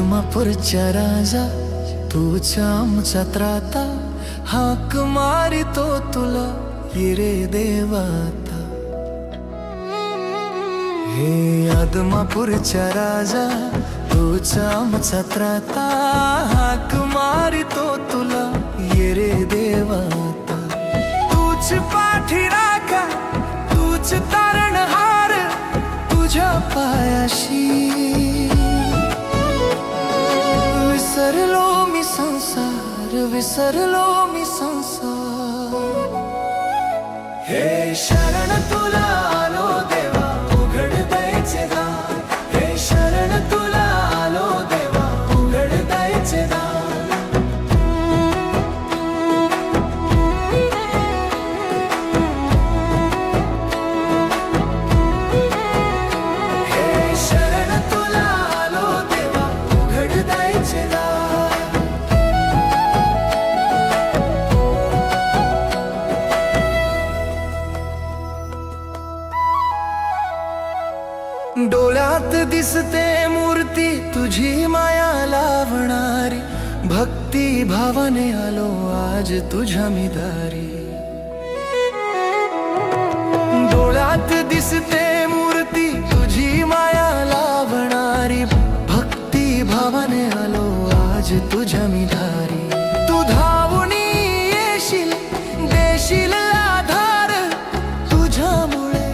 आदमापूरच्या राजा तूच आमचा त्राता, हाक मारितो तुला ये रे देवाता. हे आदमापूरच्या राजा तूच आमचा त्राता, हाक मारितो तुला ये रे देवाता. तूच पाठीराखा तूच तारणहार, तुझ्या पायाशी विसरलो मी संसार, विसरलो मी संसार. हे शरण तुला आलो देवा, उघड द्यायचे दार. हे शरण तुला आलो देवा, उघड द्यायचे दार. हे शरण तुला आलो देवा, उघड द्यायचे दार. डोळ्यात दिसते मूर्ती तुझी माया लावणारी, भक्ती भावाने आलो आज तुझ्या मी दारी. डोळ्यात दिसते मूर्ती तुझी माया लावणारी, भक्ती भावाने आलो आज तुझ्या मी दारी. तू धावून येशील देशील आधार, तुझ्यामुळे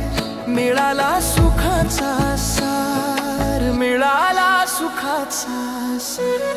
मिळाला सुखाचा सार, मिळाला सुखाचा सार.